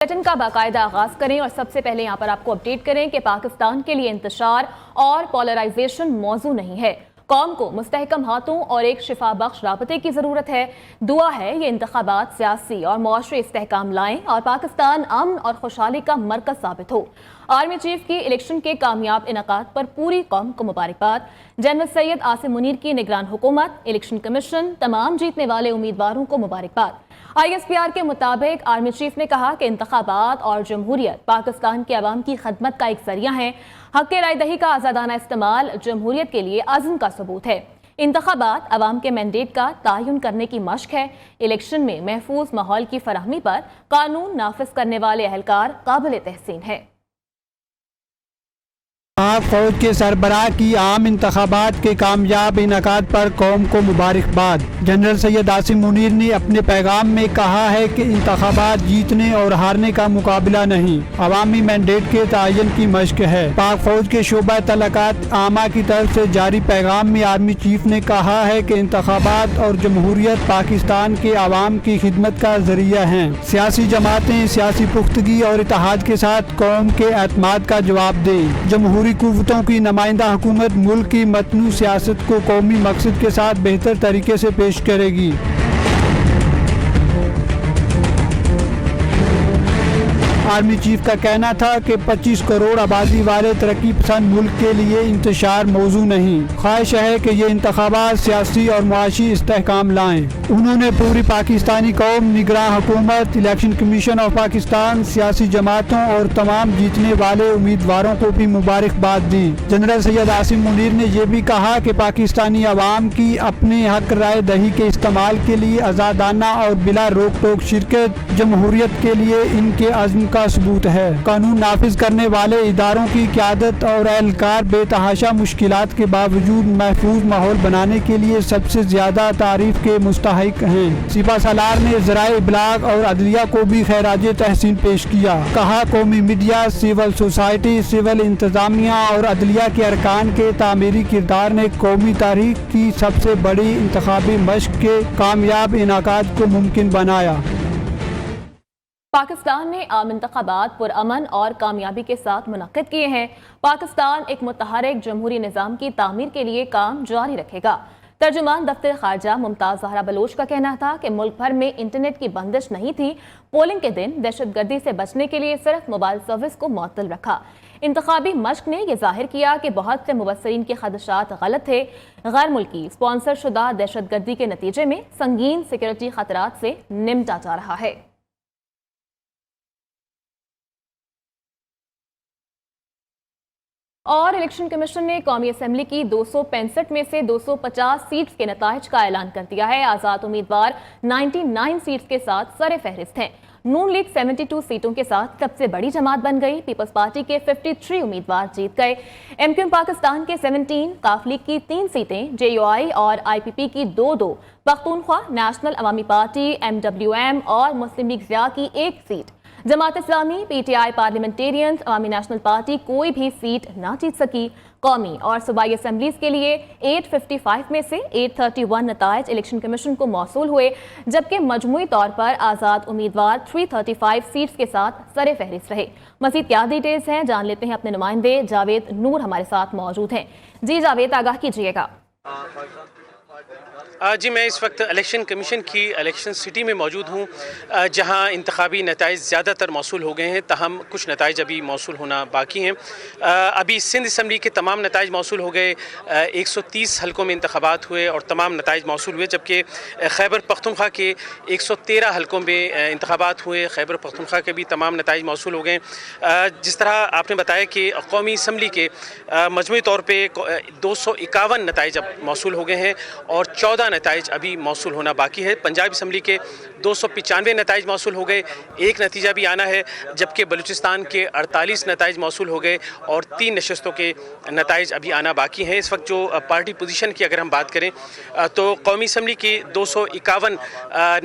Bulletin का बाकायदा आगाज करें और सबसे पहले यहाँ पर आपको अपडेट करें कि पाकिस्तान के लिए इंतशार और पोलराइजेशन मौजू नहीं है। कौम को मुस्तहकम हाथों और एक शिफा बख्श राबते की ज़रूरत है। दुआ है ये इंतखाबात सियासी और मुआशरी इस्तेहकाम लाएं और पाकिस्तान अमन और खुशहाली का मरकज साबित हो। आर्मी चीफ की इलेक्शन के कामयाब इनकाद पर पूरी कौम को मुबारकबाद। जनरल सैयद आसिम मुनीर की निगरान हुकूमत, इलेक्शन कमीशन, तमाम जीतने वाले उम्मीदवारों को मुबारकबाद। ISPR के मुताबिक आर्मी चीफ ने कहा कि इंतखाबात और जमहूरियत पाकिस्तान के अवाम की खदमत का एक जरिया है। हक़ राय दही का आज़ादाना इस्तेमाल जमहूरियत के लिए अज़्म का सबूत है। इंतखाबात अवाम के मैंडेट का तयन करने की मशक है। इलेक्शन में महफूज माहौल की फराहमी पर कानून नाफिज करने वाले अहलकार काबिल तहसीन है। पाक फौज के सरबराह की आम इंतखाबात के कामयाब इनकाद पर कौम को मुबारकबाद। जनरल सैयद आसिम मुनीर ने अपने पैगाम में कहा है कि इंतखाबात जीतने और हारने का मुकाबला नहीं, अवामी मैंडेट के तयन की मशक है। पाक फौज के शोबा तलकात आमा की तरफ से जारी पैगाम में आर्मी चीफ ने कहा है कि इंतखाबात और जमहूरियत पाकिस्तान के अवाम की खिदमत का जरिया हैं। सियासी जमातें सियासी पुख्तगी और इत्तेहाद के साथ कौम के एतमाद का जवाब दें। जमहूरी कुव्वतों की नुमाइंदा हुकूमत मुल्क की मतनू सियासत को कौमी मकसद के साथ बेहतर तरीके से पेश करेगी। आर्मी चीफ का कहना था कि 25 करोड़ आबादी वाले तरक्की पसंद मुल्क के लिए इंतशार मौजू नहीं, ख्वाहिश है कि ये इंतखाबात सियासी और मुआशी इस्तेहकाम लाएं। उन्होंने पूरी पाकिस्तानी कौम, निगरान हुकूमत, इलेक्शन कमीशन ऑफ पाकिस्तान, सियासी जमातों और तमाम जीतने वाले उम्मीदवारों को भी मुबारकबाद दी। जनरल सैयद आसिम मुनीर ने यह भी कहा कि पाकिस्तानी अवाम की अपने हक राय दही के इस्तेमाल के लिए आज़ादाना और बिला रोक टोक शिरकत जमहूरियत के लिए इनके अज़्म का सबूत है। कानून नाफिज करने वाले इदारों की क़यादत और एहलकार बेतहाशा मुश्किलात के बावजूद महफूज माहौल बनाने के लिए सबसे ज्यादा तारीफ के मुस्तहिक हैं। सिपा सालार ने ज़राए इबलाग और अदलिया को भी खैराज तहसीन पेश किया। कहा कौमी मीडिया, सिविल सोसाइटी, सिविल इंतजामिया और अदलिया के अरकान के तामीरी किरदार ने कौमी तारीख की सबसे बड़ी इंतखाबी मशक के कामयाब इनाकाद को मुमकिन बनाया। पाकिस्तान ने आम इंतखाबात पुरअमन और कामयाबी के साथ मुनक्किद किए हैं। पाकिस्तान एक मुतहरिक जमहूरी निज़ाम की तामीर के लिए काम जारी रखेगा। तर्जुमान दफ्तर खारजा मुमताज़ ज़हरा बलोच का कहना था कि मुल्क भर में इंटरनेट की बंदिश नहीं थी। पोलिंग के दिन दहशतगर्दी से बचने के लिए सिर्फ मोबाइल सर्विस को मुअत्तल रखा। इंतखाबी मशक ने यह जाहिर किया कि बहुत से मुबस्सरीन के खदशात गलत थे। गैर मुल्की स्पॉन्सर शुदा दहशतगर्दी के नतीजे में संगीन सिक्योरिटी खतरात से निमटा जा रहा है। और इलेक्शन कमीशन ने कौमी असम्बली की 265 में से 250 सीट्स के नताइज का ऐलान कर दिया है। आज़ाद उम्मीदवार 99 सीट्स के साथ सरे फहरिस्त हैं। नून लीग 72 सीटों के साथ सबसे बड़ी जमात बन गई। पीपल्स पार्टी के 53 उम्मीदवार जीत गए। MQM पाकिस्तान के 17, काफ लीग की 3 सीटें, JUI और IPP की 2-2, पख्तूनख्वा नेशनल अवामी पार्टी, MWM और मुस्लिम लीग ज़िया की 1 seat, Jamaat Islami, PTI, parliamentarians, अवामी नेशनल पार्टी कोई भी सीट ना जीत सकी। कौमी और सूबाई असम्बलीज के लिए 855 में से 831 नताइज इलेक्शन कमीशन को मौसूल हुए, जबकि मजमूई तौर पर आज़ाद उम्मीदवार 335 सीट्स के साथ सरे फहरिस्त रहे। मज़ीद क्या डिटेल्स हैं जान लेते हैं। अपने नुमाइंदे जावेद नूर हमारे साथ मौजूद हैं। जी जावेद, आगाह कीजिएगा। जी, मैं इस वक्त इलेक्शन कमीशन की इलेक्शन सिटी में मौजूद हूँ, जहाँ इंतखाबी नताइज ज़्यादातर मौसूल हो गए हैं, तहम कुछ नताइज अभी मौसूल होना बाकी हैं। अभी सिंध असम्बली के तमाम नताइज मौसूल हो गए। 130 हलकों में इंतखाबात हुए और तमाम नताइज मौसूल हुए, जबकि खैबर पख्तूनख्वा के 113 हलकों में इंतखाबात हुए। खैबर पख्तूनख्वा के भी तमाम नताइज मौसूल हो गए। जिस तरह आपने बताया कि कौमी असम्बली के मजमूई तौर पर 251 नताइज अब मौसूल हो गए हैं और 14 नताइज अभी मौसूल होना बाकी है। पंजाब असम्बली के 295 नताइज मौसूल हो गए, एक नतीजा भी आना है, जबकि बलूचिस्तान के 48 नताइज मौसूल हो गए और 3 नशस्तों के नताइज अभी आना बाकी हैं। इस वक्त जो पार्टी पोजीशन की अगर हम बात करें तो कौमी असम्बली की 251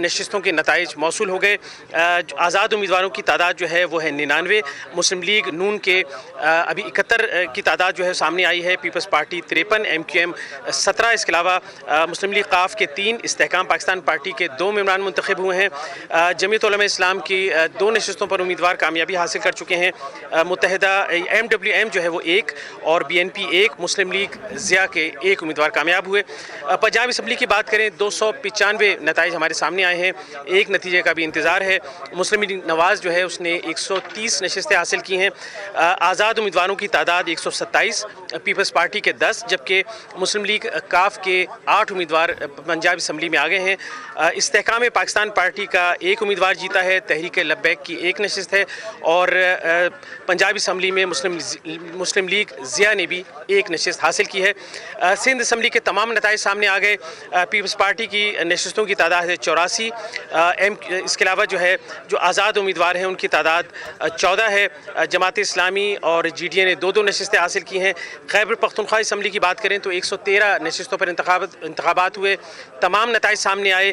नशस्तों के नताइज मौसूल हो गए। आज़ाद उम्मीदवारों की तादाद जो है वो है 99। मुस्लिम लीग नून के अभी 71 की तादाद जो है सामने आई है। पीपल्स पार्टी 53, MQM 17, इसके अलावा मुस्लिम लीग اوقاف کے 3, استحکام پاکستان پارٹی کے 2 ممبران منتخب ہوئے ہیں. جمعیت علماء اسلام کی 2 نشستوں پر امیدوار کامیابی حاصل کر چکے ہیں. متحدہ MWM جو ہے وہ 1 اور BNP 1, مسلم لیگ ضیاء کے 1 امیدوار کامیاب ہوئے. پنجاب اسمبلی کی بات کریں 295 نتائج ہمارے سامنے آئے ہیں. ایک نتیجے کا بھی انتظار ہے. مسلم لیگ نواز جو ہے اس نے 130 نشستیں حاصل کی ہیں. آزاد امیدواروں کی تعداد 127, پیپلز پارٹی کے 10, جبکہ مسلم لیگ کاف کے 8 امیدوار پنجاب اسمبلی میں آگے ہیں. استحکام پاکستان پارٹی کا 1 امیدوار جیتا ہے. تحریک لبیک کی 1 نشست ہے اور پنجاب اسمبلی میں مسلم لیگ ضیاء نے بھی 1 نشست حاصل کی ہے. سندھ اسمبلی کے تمام نتائج سامنے آ گئے. پیپلز پارٹی کی نشستوں کی تعداد ہے 84. اس کے علاوہ جو آزاد امیدوار ہیں ان کی تعداد 14 ہے. جماعت اسلامی اور GDA نے 2 نشستیں حاصل کی ہیں. خیبر پختونخوا اسمبلی کی بات کریں تو 113 نشستوں پر انتخابات ہوئے. تمام نتائج سامنے آئے.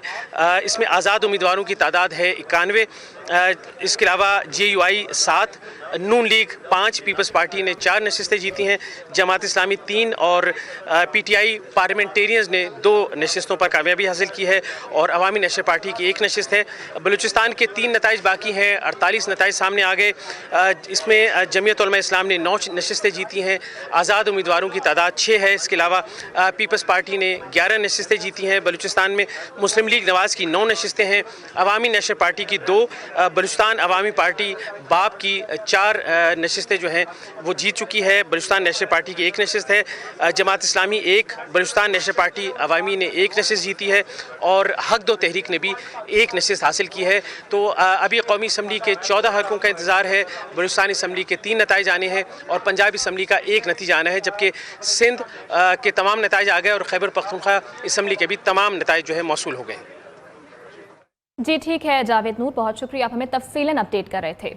اس میں آزاد امیدواروں کی تعداد ہے 91. اس کے علاوہ JUI 7, نون لیگ 5, پیپلز پارٹی نے 4 نشستیں جیتی ہیں. جماعت اسلامی 3 اور PTI پارلیمنٹیرینز نے 2 نشستوں پر کامیابی حاصل کی ہے اور عوامی نیشنل پارٹی کی 1 نشست ہے. بلوچستان کے 3 نتائج باقی ہیں. 48 نتائج سامنے آ گئے. اس میں جمعیت علماء اسلام نے 9 نشستیں جیتی ہیں. آزاد امیدواروں کی تعداد 6 ہے. اس کے علاوہ پیپلز پارٹی نے 11 نشستیں جیتی ہیں. بلوچستان میں مسلم لیگ نواز کی 9 نشستیں ہیں. عوامی نیشنل پارٹی کی 2, بلوچستان عوامی پارٹی باب کی 4 نشستیں جو ہیں وہ جیت چکی ہے. بلوچستان نیشنل پارٹی کی 1 نشست ہے. جماعت اسلامی 1, بلوچستان نیشنل پارٹی عوامی نے 1 نشست جیتی ہے اور حق دو تحریک نے بھی 1 نشست حاصل کی ہے. تو ابھی قومی اسمبلی کے 14 حلقوں کا انتظار ہے. بلوچستان اسمبلی کے 3 نتائج آنے ہیں اور پنجاب اسمبلی کا 1 نتیجہ آنا ہے, جبکہ سندھ کے تمام نتائج آ گئے اور خیبر پختونخوا اسمبلی کے بھی تمام نتائج جو ہے موصول ہو گئے ہیں. جی ٹھیک ہے جاوید نور، بہت شکریہ، آپ ہمیں تفصیلاً اپڈیٹ کر رہے تھے.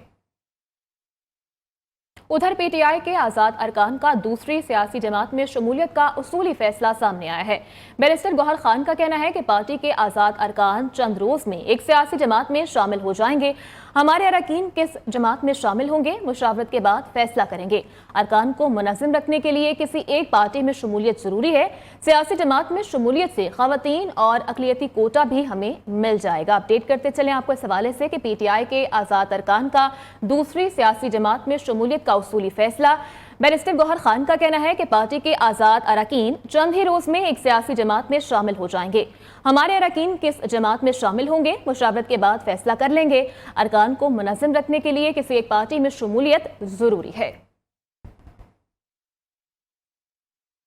ادھر PTI کے آزاد ارکان کا دوسری سیاسی جماعت میں شمولیت کا اصولی فیصلہ سامنے آیا ہے. بیرسٹر گوہر خان کا کہنا ہے کہ پارٹی کے آزاد ارکان چند روز میں ایک سیاسی جماعت میں شامل ہو جائیں گے. ہمارے اراکین کس جماعت میں شامل ہوں گے مشاورت کے بعد فیصلہ کریں گے. ارکان کو منظم رکھنے کے لیے کسی ایک پارٹی میں شمولیت ضروری ہے. سیاسی جماعت میں شمولیت سے خواتین اور اقلیتی کوٹا بھی ہمیں مل جائے گا. اپڈیٹ کرتے چلیں آپ کو اس حوالے سے کہ PTI کے آزاد ارکان کا دوسری سیاسی جماعت میں شمولیت کا اصولی فیصلہ. بیرسٹر گوہر خان کا کہنا ہے کہ پارٹی کے آزاد اراکین چند ہی روز میں ایک سیاسی جماعت میں شامل ہو جائیں گے. ہمارے اراکین کس جماعت میں شامل ہوں گے مشاورت کے بعد فیصلہ کر لیں گے. ارکان کو منظم رکھنے کے لیے کسی ایک پارٹی میں شمولیت ضروری ہے.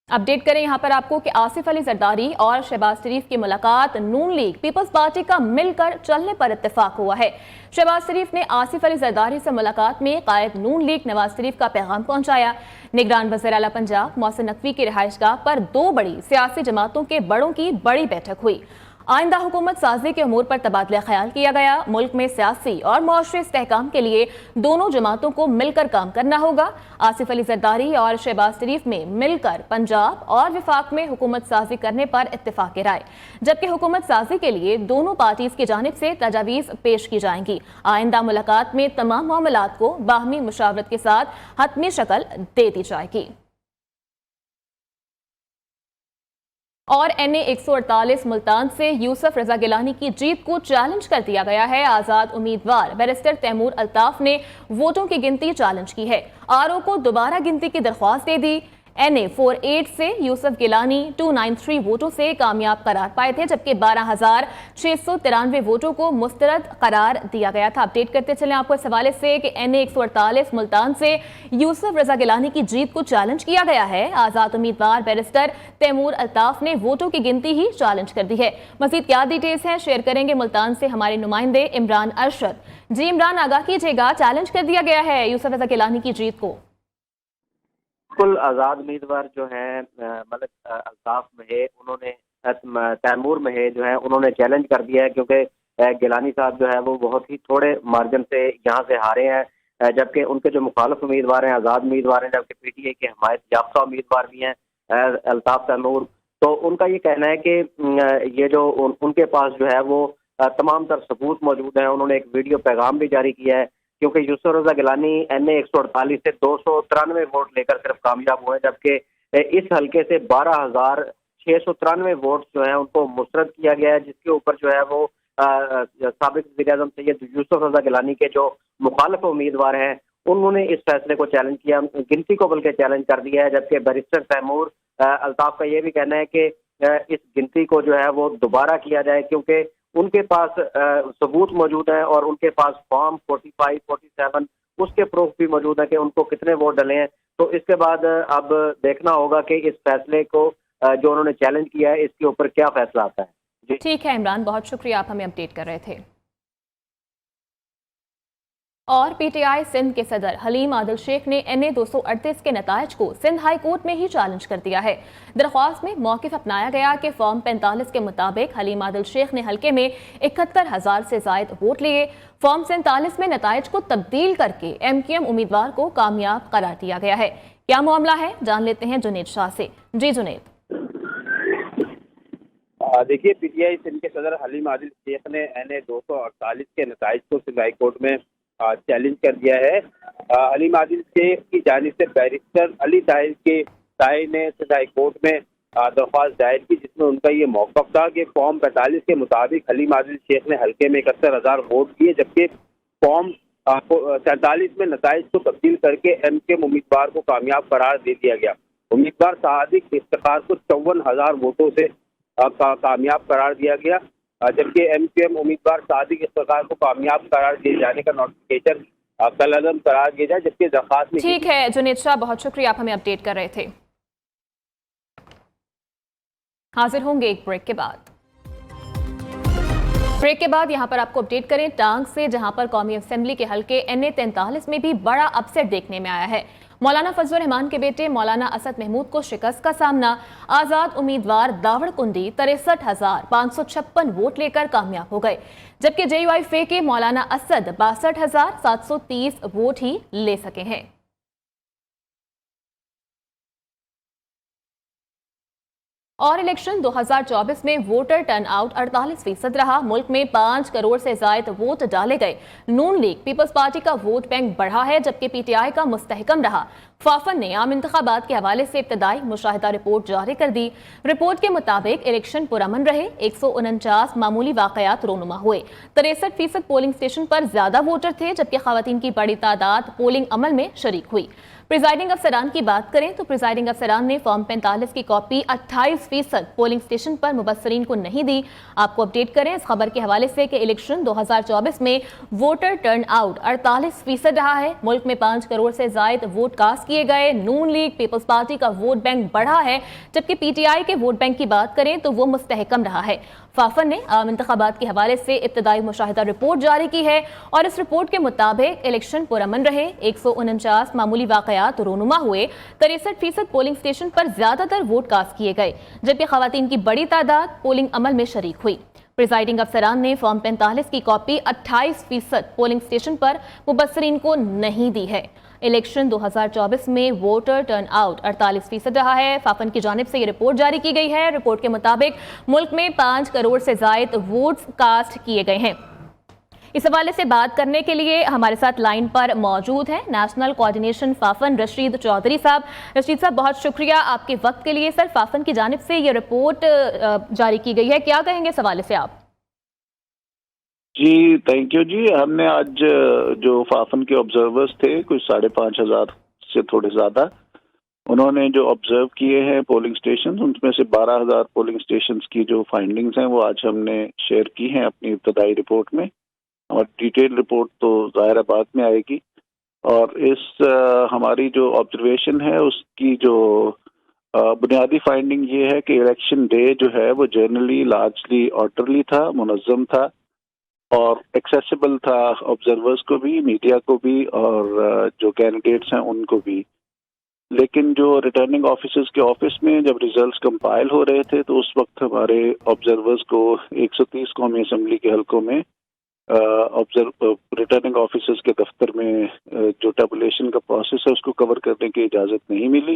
اپڈیٹ کریں یہاں پر آپ کو کہ آصف علی زرداری اور شہباز شریف کی ملاقات نون لیگ پیپلز پارٹی کا مل کر چلنے پر اتفاق ہوا ہے. شہباز شریف نے آصف علی زرداری سے ملاقات میں قائد نون لیگ نواز شریف کا پیغام پہنچایا. نگران وزیر اعلیٰ پنجاب محسن نقوی کی رہائش گاہ پر 2 بڑی سیاسی جماعتوں کے بڑوں کی بڑی بیٹھک ہوئی. آئندہ حکومت سازی کے امور پر تبادلہ خیال کیا گیا. ملک میں سیاسی اور معاشرے استحکام کے لیے دونوں جماعتوں کو مل کر کام کرنا ہوگا. آصف علی زرداری اور شہباز شریف میں مل کر پنجاب اور وفاق میں حکومت سازی کرنے پر اتفاق رائے، جبکہ حکومت سازی کے لیے دونوں پارٹیز کی جانب سے تجاویز پیش کی جائیں گی. آئندہ ملاقات میں تمام معاملات کو باہمی مشاورت کے ساتھ حتمی شکل دے دی جائے گی. اور NA 148 ملتان سے یوسف رضا گیلانی کی جیت کو چیلنج کر دیا گیا ہے. آزاد امیدوار بیرسٹر تیمور الطاف نے ووٹوں کی گنتی چیلنج کی ہے. RO کو دوبارہ گنتی کی درخواست دے دی. NA 48 سے یوسف گیلانی 293 ووٹوں سے کامیاب قرار پائے تھے، جبکہ 12,693 ووٹوں کو مسترد قرار دیا گیا تھا. اپڈیٹ کرتے چلیں آپ کو اس حوالے سے کہ NA 148 ملتان سے یوسف رضا گیلانی کی جیت کو چیلنج کیا گیا ہے. آزاد امیدوار بیرسٹر تیمور الطاف نے ووٹوں کی گنتی ہی چیلنج کر دی ہے. مزید کیا ڈیٹیلز ہیں شیئر کریں گے ملتان سے ہمارے نمائندے عمران ارشد. جی عمران، آگاہ کیجیے گا، چیلنج کر دیا گیا ہے یوسف رضا گیلانی کی جیت کو. بالکل، آزاد امیدوار جو ہیں ملک الطاف مہے، انہوں نے تیمور مہے جو ہیں انہوں نے چیلنج کر دیا ہے، کیونکہ گیلانی صاحب جو ہے وہ بہت ہی تھوڑے مارجن سے یہاں سے ہارے ہیں، جبکہ ان کے جو مخالف امیدوار ہیں آزاد امیدوار ہیں، جبکہ PTI کے حمایت یافتہ امیدوار بھی ہیں الطاف تیمور. تو ان کا یہ کہنا ہے کہ یہ جو ان کے پاس جو ہے وہ تمام تر ثبوت موجود ہیں. انہوں نے ایک ویڈیو پیغام بھی جاری کیا ہے، کیونکہ یوسف رضا گیلانی NA 148 سے 293 ووٹ لے کر صرف کامیاب ہوئے، جبکہ اس حلقے سے 693 वोट जो है उनको मुस्तरद किया गया है, जिसके ऊपर जो है वो साबिक वज़ीर-ए-आज़म सैयद यूसुफ रज़ा गिलानी के जो मुखालिफ उम्मीदवार हैं उन्होंने इस फैसले को चैलेंज किया, गिनती को बल्कि चैलेंज कर दिया है। जबकि बैरिस्टर तैमूर अल्ताफ का ये भी कहना है कि इस गिनती को जो है वो दोबारा किया जाए, क्योंकि उनके पास सबूत मौजूद है और उनके पास फॉर्म 45, 47 उसके प्रूफ भी मौजूद है कि उनको कितने वोट डले हैं। तो इसके बाद अब देखना होगा कि इस फैसले को जो उन्होंने चैलेंज किया है इसके ऊपर क्या फैसला आता है। जी ठीक है इमरान, बहुत शुक्रिया, आप हमें अपडेट कर रहे थे। और पीटीआई सिंध के सदर हलीम आदिल शेख ने NA 238 के नतायज को सिंध हाई कोर्ट में ही चैलेंज कर दिया है। दरख्वास्त में मौक़िफ़ अपनाया गया कि फॉर्म 45 के मुताबिक हलीम आदिल शेख ने हल्के में 71,000 से ज़ायद वोट लिए। फॉर्म 47 में नतायज को तब्दील करके MQM उम्मीदवार को कामयाब करार दिया गया है। क्या मामला है, जान लेते हैं जुनेद शाह से। जी जुनेद। देखिए, पीटीआई सिंध के सदर हलीम आदिल शेख ने NA 248 के नताइज को सिंध हाई कोर्ट में चैलेंज कर दिया है। हलीम आदिल शेख की जानिब से बैरिस्टर अली ताई ने सिंध हाई कोर्ट में दरख्वास्त दायर की, जिसमें उनका ये मौक़िफ़ था कि फॉर्म 45 के मुताबिक हलीम आदिल शेख ने हल्के में 71,000 वोट दिए, जबकि फॉर्म 47 में नताइज को तब्दील करके MQM उम्मीदवार को कामयाब करार दे दिया गया। उम्मीदवार सादिक इफ्तिखार को 54,000 वोटों से कामयाब करार दिया गया, जबकि MQM उम्मीदवार सादिक इफ्तिखार को कामयाब करार दिए जाने का नोटिफिकेशन कल अदम करार दिया जाए। जबकि दरख्वास्त में ठीक है जुनेद शाह, बहुत शुक्रिया, आप हमें अपडेट कर रहे थे। हाजिर होंगे एक ब्रेक के बाद। ब्रेक के बाद यहां पर आपको अपडेट करें टांग से, जहां पर कौमी असेंबली के हल्के NA 43 में भी बड़ा अपसेट देखने में आया है। मौलाना फजलुर रहमान के बेटे मौलाना असद महमूद को शिकस्त का सामना। आजाद उम्मीदवार दावड़ कुंडी 63,556 वोट लेकर कामयाब हो गए, जबकि JUIF के मौलाना असद 62,730 वोट ही ले सके हैं। और इलेक्शन 2024 में वोटर टर्नआउट 48% रहा। मुल्क में 5 करोड़ से ज्यादा वोट डाले गए। नून लीग पीपल्स पार्टी का वोट बैंक बढ़ा है, जबकि PTI का मुस्तहकम रहा। फाफन ने आम इंतखाबात के हवाले से इब्तदाई मुशाहिदा रिपोर्ट जारी कर दी। रिपोर्ट के मुताबिक इलेक्शन पुरअमन रहे, 149 मामूली वाकयात रोनुमा हुए, 63% पोलिंग स्टेशन पर ज्यादा वोटर थे, जबकि खवातीन की बड़ी तादाद पोलिंग अमल में शरीक हुई। प्रिजाइडिंग अफसरान की बात करें तो प्रिजाइडिंग अफसरान ने फॉर्म 45 की कॉपी 28% पोलिंग स्टेशन पर मुबस्सरीन को नहीं दी। आपको अपडेट करें इस खबर के हवाले से कि इलेक्शन 2024 में वोटर टर्न आउट 48% रहा है। मुल्क में 5 करोड़ से ज्यादा वोट कास्ट किए गए। नून लीग पीपल्स पार्टी का वोट बैंक बढ़ा है, जबकि PTI के वोट बैंक की बात करें तो वो मुस्तहकम रहा है। फाफन ने आम इंतखाबात के हवाले से इब्तदाई मुशाहिदा रिपोर्ट जारी की है और इस रिपोर्ट के मुताबिक इलेक्शन पुरअमन रहे, 149 मामूली वाकयात रोनुमा हुए, 63% पोलिंग स्टेशन पर ज्यादातर वोट कास्ट किए गए, जबकि खवातीन की बड़ी तादाद पोलिंग अमल में शरीक हुई। प्रिजाइडिंग अफसरान ने फॉर्म 45 की कॉपी 28% पोलिंग स्टेशन पर मुबस्सरीन को नहीं दी है। इलेक्शन 2024 में वोटर टर्नआउट 48% रहा है। फाफन की जानिब से ये रिपोर्ट जारी की गई है। रिपोर्ट के मुताबिक मुल्क में 5 करोड़ से ज्यादा वोट्स कास्ट किए गए हैं। इस हवाले से बात करने के लिए हमारे साथ लाइन पर मौजूद हैं नेशनल कोऑर्डिनेशन फाफन रशीद चौधरी साहब। रशीद साहब, बहुत शुक्रिया आपके वक्त के लिए। सर, फाफन की जानिब से ये रिपोर्ट जारी की गई है, क्या कहेंगे इस हवाले से आप? जी थैंक यू जी। हमने आज जो फाफन के ऑब्जर्वर्स थे कुछ 5,500 से थोड़े ज़्यादा, उन्होंने जो ऑब्जर्व किए हैं पोलिंग स्टेशन, उनमें से 12,000 पोलिंग स्टेशन की जो फाइंडिंग्स हैं वो आज हमने शेयर की हैं अपनी इब्तदाई रिपोर्ट में। और डिटेल रिपोर्ट तो ज़ाहिर बाद में आएगी। और इस हमारी जो ऑब्जर्वेशन है उसकी जो बुनियादी फाइंडिंग ये है कि इलेक्शन डे जो है वो जनरली लार्जली ऑर्डरली था, मुनज़्ज़म था और एक्सेसिबल था ऑब्जर्वर्स को भी, मीडिया को भी और जो कैंडिडेट्स हैं उनको भी। लेकिन जो रिटर्निंग ऑफिसर्स के ऑफिस में जब रिजल्ट्स कंपाइल हो रहे थे तो उस वक्त हमारे ऑब्जर्वर्स को 130 कौमी असम्बली के हलकों में रिटर्निंग ऑफिसर्स के दफ्तर में जो टेबुलेशन का प्रोसेस है उसको कवर करने की इजाज़त नहीं मिली।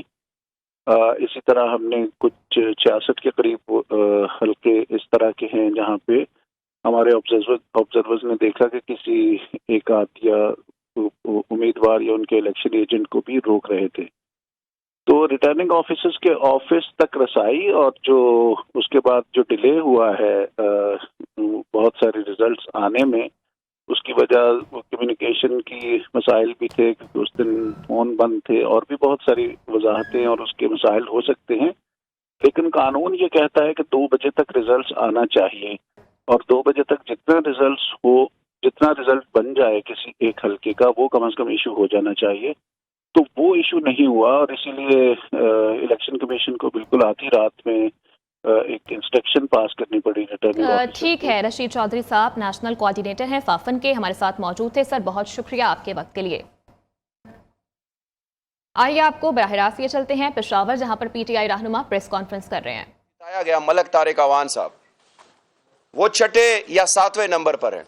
इसी तरह हमने कुछ 66 के करीब हलके इस तरह के हैं जहाँ पे हमारे ऑब्जर्वर्स ने देखा कि किसी एक आध या उम्मीदवार या उनके इलेक्शन एजेंट को भी रोक रहे थे। تو ریٹرننگ آفیسرز کے آفس تک رسائی اور جو اس کے بعد جو ڈیلے ہوا ہے بہت سارے ریزلٹس آنے میں، اس کی وجہ کمیونیکیشن کی مسائل بھی تھے کیونکہ اس دن فون بند تھے، اور بھی بہت ساری وضاحتیں اور اس کے مسائل ہو سکتے ہیں. لیکن قانون یہ کہتا ہے کہ 2 بجے تک ریزلٹس آنا چاہیے، اور 2 بجے تک جتنا ریزلٹ بن جائے کسی ایک حلقے کا وہ کم از کم ایشو ہو جانا چاہیے. تو وہ ایشو نہیں ہوا، اور اسی لیے الیکشن کمیشن کو بالکل آدھی رات میں ایک انسٹرکشن پاس کرنی پڑی ریٹرننگ آفیسر. ٹھیک ہے، رشید چودھری صاحب نیشنل کوآرڈینیٹر ہیں فافن کے، ہمارے ساتھ موجود تھے. سر بہت شکریہ آپ کے وقت کے لیے. آئیے آپ کو براہ راست یہ چلتے ہیں پشاور، جہاں پر پی ٹی آئی رہنما پریس کانفرنس کر رہے ہیں. بتایا گیا ملک طارق عوان صاحب وہ 6 یا 7ویں نمبر پر ہیں.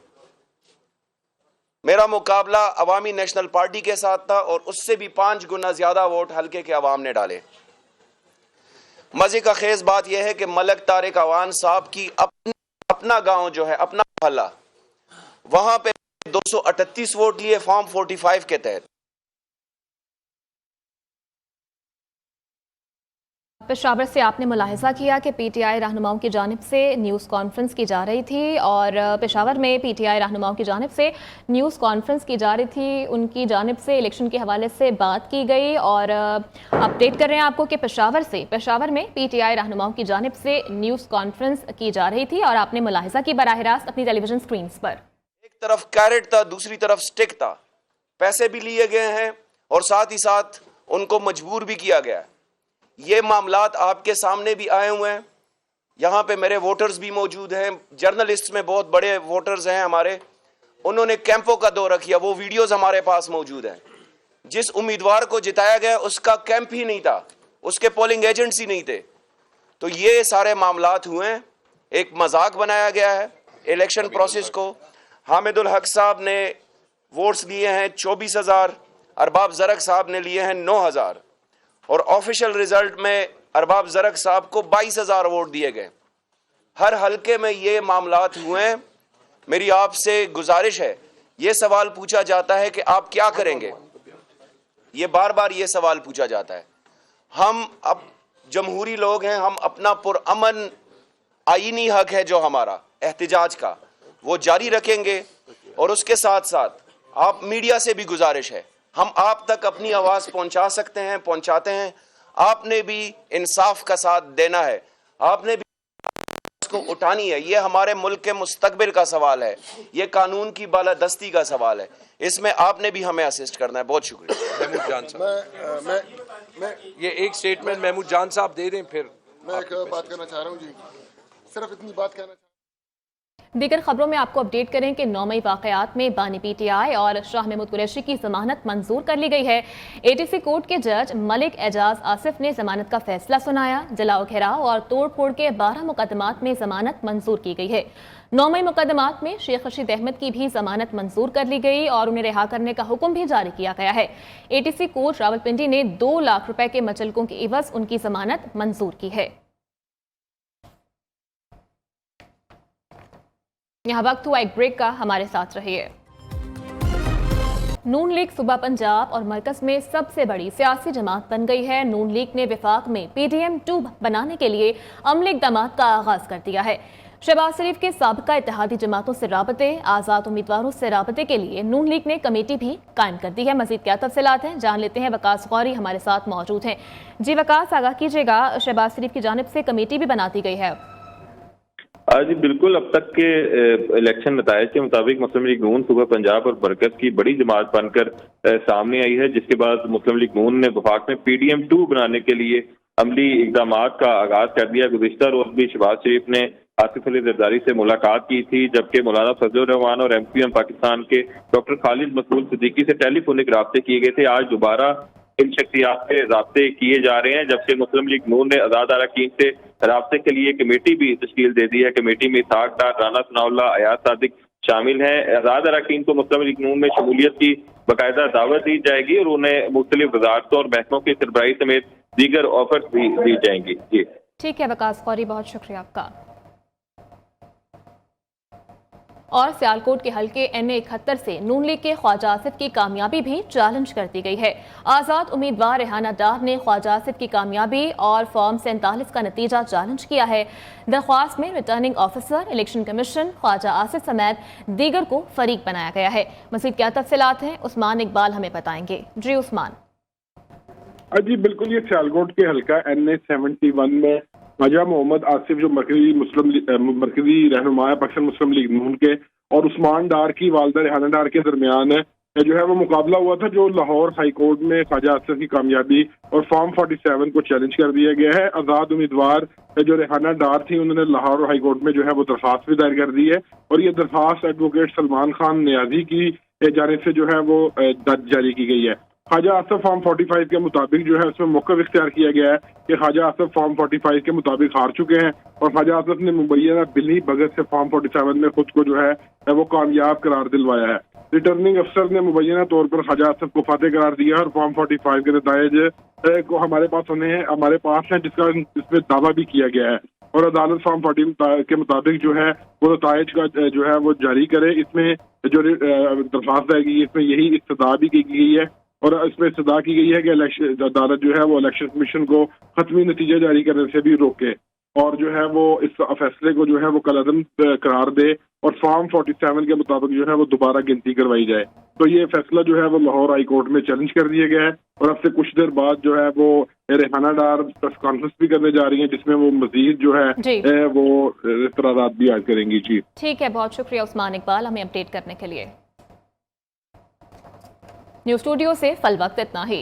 میرا مقابلہ عوامی نیشنل پارٹی کے ساتھ تھا اور اس سے بھی 5 گنا زیادہ ووٹ حلقے کے عوام نے ڈالے. مزے کا خیز بات یہ ہے کہ ملک طارق عوان صاحب کی اپنا گاؤں جو ہے، اپنا محلہ، وہاں پہ 238 ووٹ لیے فارم 45 کے تحت. پشاور سے آپ نے ملاحظہ کیا کہ پی ٹی آئی رہنماؤں کی جانب سے نیوز کانفرنس کی جا رہی تھی، اور پشاور میں پی ٹی آئی رہنماؤں کی جانب سے نیوز کانفرنس کی جا رہی تھی. ان کی جانب سے الیکشن کے حوالے سے بات کی گئی، اور اپڈیٹ کر رہے ہیں آپ کو کہ پشاور میں پی ٹی آئی رہنماؤں کی جانب سے نیوز کانفرنس کی جا رہی تھی، اور آپ نے ملاحظہ کی براہ راست اپنی ٹیلی ویژن سکرینز پر. ایک طرف کیرٹ تھا، دوسری طرف سٹک تھا. پیسے بھی لیے گئے ہیں اور ساتھ ہی ساتھ ان کو مجبور بھی کیا گیا. یہ معاملات آپ کے سامنے بھی آئے ہوئے ہیں. یہاں پہ میرے ووٹرز بھی موجود ہیں، جرنلسٹ میں بہت بڑے ووٹرز ہیں ہمارے. انہوں نے کیمپوں کا دورہ کیا، وہ ویڈیوز ہمارے پاس موجود ہیں. جس امیدوار کو جتایا گیا اس کا کیمپ ہی نہیں تھا، اس کے پولنگ ایجنٹس ہی نہیں تھے. تو یہ سارے معاملات ہوئے ہیں. ایک مذاق بنایا گیا ہے الیکشن پروسیس کو. حامد الحق صاحب نے ووٹس لیے ہیں 24,000، ارباب زرق صاحب نے لیے ہیں 9,000، اور آفیشل ریزلٹ میں ارباب زرق صاحب کو 22,000 ووٹ دیے گئے. ہر حلقے میں یہ معاملات ہوئے ہیں. میری آپ سے گزارش ہے، یہ سوال پوچھا جاتا ہے کہ آپ کیا کریں گے، یہ بار بار یہ سوال پوچھا جاتا ہے. ہم اب جمہوری لوگ ہیں، ہم اپنا پرامن آئینی حق ہے جو ہمارا احتجاج کا، وہ جاری رکھیں گے. اور اس کے ساتھ ساتھ آپ میڈیا سے بھی گزارش ہے، ہم آپ تک اپنی آواز پہنچا سکتے ہیں، پہنچاتے ہیں. آپ نے بھی انصاف کا ساتھ دینا ہے، آپ نے بھی اس کو اٹھانی ہے. یہ ہمارے ملک کے مستقبل کا سوال ہے، یہ قانون کی بالادستی کا سوال ہے. اس میں آپ نے بھی ہمیں اسسٹ کرنا ہے. بہت شکریہ. محمود جان صاحب، میں یہ ایک سٹیٹمنٹ محمود جان صاحب دے دیں، پھر میں ایک بات کرنا چاہ رہا ہوں. جی صرف اتنی بات کہنا. دیگر خبروں میں آپ کو اپڈیٹ کریں کہ 9 مئی واقعات میں بانی پی ٹی آئی اور شاہ محمود قریشی کی ضمانت منظور کر لی گئی ہے. اے ٹی سی کورٹ کے جج ملک اعجاز آصف نے ضمانت کا فیصلہ سنایا. جلاؤ گھیراؤ اور توڑ پھوڑ کے 12 مقدمات میں ضمانت منظور کی گئی ہے. 9 مئی مقدمات میں شیخ رشید احمد کی بھی ضمانت منظور کر لی گئی اور انہیں رہا کرنے کا حکم بھی جاری کیا گیا ہے. A T C court Rawalpindi نے 2 لاکھ روپے کے مچلکوں کے عوض ان کی ضمانت منظور کی ہے. یہاں وقت ہوا ایک بریک کا، ہمارے ساتھ رہیے. نون لیگ صوبہ پنجاب اور مرکز میں سب سے بڑی سیاسی جماعت بن گئی ہے. نون لیگ نے وفاق میں پی ڈی ایم 2 بنانے کے لیے عملی اقدامات کا آغاز کر دیا ہے. شہباز شریف کے سابقہ اتحادی جماعتوں سے رابطے، آزاد امیدواروں سے رابطے کے لیے نون لیگ نے کمیٹی بھی قائم کر دی ہے. مزید کیا تفصیلات ہیں جان لیتے ہیں. وقاص غوری ہمارے ساتھ موجود ہیں. جی وقاص، آگاہ کیجیے گا. شہباز شریف کی جانب سے کمیٹی بھی بنا دی گئی ہے. جی بالکل، اب تک کے الیکشن نتائج کے مطابق مسلم لیگ نون صوبہ پنجاب اور مرکز کی بڑی جماعت بن کر سامنے آئی ہے، جس کے بعد مسلم لیگ نون نے وفاق میں پی ڈی ایم 2 بنانے کے لیے عملی اقدامات کا آغاز کر دیا. گزشتہ روز بھی شہباز شریف نے آصف علی زرداری سے ملاقات کی تھی، جبکہ مولانا فضل الرحمان اور ایم کیو ایم پاکستان کے ڈاکٹر خالد مسعود صدیقی سے ٹیلی فونک رابطے کیے گئے تھے. آج دوبارہ ان شخصیات سے رابطے کیے جا رہے ہیں، جبکہ مسلم لیگ نون نے آزاد اراکین سے رابطے کے لیے کمیٹی بھی تشکیل دے دی ہے. کمیٹی میں اسحاق ڈار، رانا ثناء اللہ، ایاز صادق شامل ہیں. آزاد اراکین کو مسلم لیگ نون میں شمولیت کی باقاعدہ دعوت دی جائے گی اور انہیں مختلف وزارتوں اور محکموں کی سربراہی سمیت دیگر آفرز بھی دی جائیں گی. جی ٹھیک ہے وقاص غوری، بہت شکریہ آپ کا. और सियालकोट के हलके NA71 से नून लीग के ख्वाजा आसिफ की कामयाबी भी चैलेंज कर दी गई है। आज़ाद उम्मीदवार रेहाना डार ने ख्वाजा आसिफ की कामयाबी और फॉर्म 47 का नतीजा चैलेंज किया है। दरख्वास्त में returning officer, election commission, Khawaja Asif समेत दीगर को फरीक बनाया गया है। मज़ीद क्या तफसीलात हैं, उस्मान इकबाल हमें बताएंगे। जी उस्मान। जी बिल्कुल, ये सियालकोट के हल्का NA71 में ख्वाजा मोहम्मद आसिफ जो मरकजी रहनुमा है पाकिस्तान मुस्लिम लीग नून के, और उस्मान डार की वालदा रेहाना डार के दरमियान जो है वो मुकाबला हुआ था, जो लाहौर हाई कोर्ट में ख्वाजा आसिफ की कामयाबी और फॉर्म 47 को चैलेंज कर दिया गया है। आज़ाद उम्मीदवार जो रेहाना डार थी, उन्होंने लाहौर हाई कोर्ट में जो है वो दरख्वास्त भी दायर कर दी है, और ये दरख्वास्त एडवोकेट सलमान खान नियाजी की जानिब से जो है वो जारी की गई है। ख्वाजा आसिफ फॉर्म 45 के मुताबिक जो है उसमें मौक़िफ़ इख्तियार किया गया है कि ख्वाजा आसिफ फॉर्म 45 के मुताबिक हार चुके हैं, और ख्वाजा आसिफ ने मुबैना बिली भगत से फॉर्म 47 में खुद को जो है वो कामयाब करार दिलवाया है। रिटर्निंग अफसर ने मुबैना तौर पर ख्वाजा आसिफ को फातेह करार दिया, और फॉर्म 45 के नताइज को हमारे पास हैं जिसमें दावा भी किया गया है, और अदालत फॉर्म 40 के मुताबिक जो है वो नताइज का जो है वो जारी करे। इसमें जो दरख्वास्त दायर की इसमें यही इस्तदा भी की गई है, और इसमें इस्तदा की गई है कि अदालत जो है वो इलेक्शन कमीशन को खत्मी नतीजा जारी करने से भी रोके, और जो है वो इस फैसले को जो है वो कलअदम करार दे, और फॉर्म 47 के मुताबिक जो है वो दोबारा गिनती करवाई जाए। तो ये फैसला जो है वो लाहौर हाई कोर्ट में चैलेंज कर दिया गया है, और अब से कुछ देर बाद जो है वो रेहाना डार प्रेस कॉन्फ्रेंस भी करने जा रही है, जिसमें वो मजीद जो है वो इस्तरारात भी ऐड करेंगी। जी ठीक है, बहुत शुक्रिया उस्मान इकबाल हमें अपडेट करने के लिए। न्यूज़ स्टूडियो से फल वक्त इतना ही।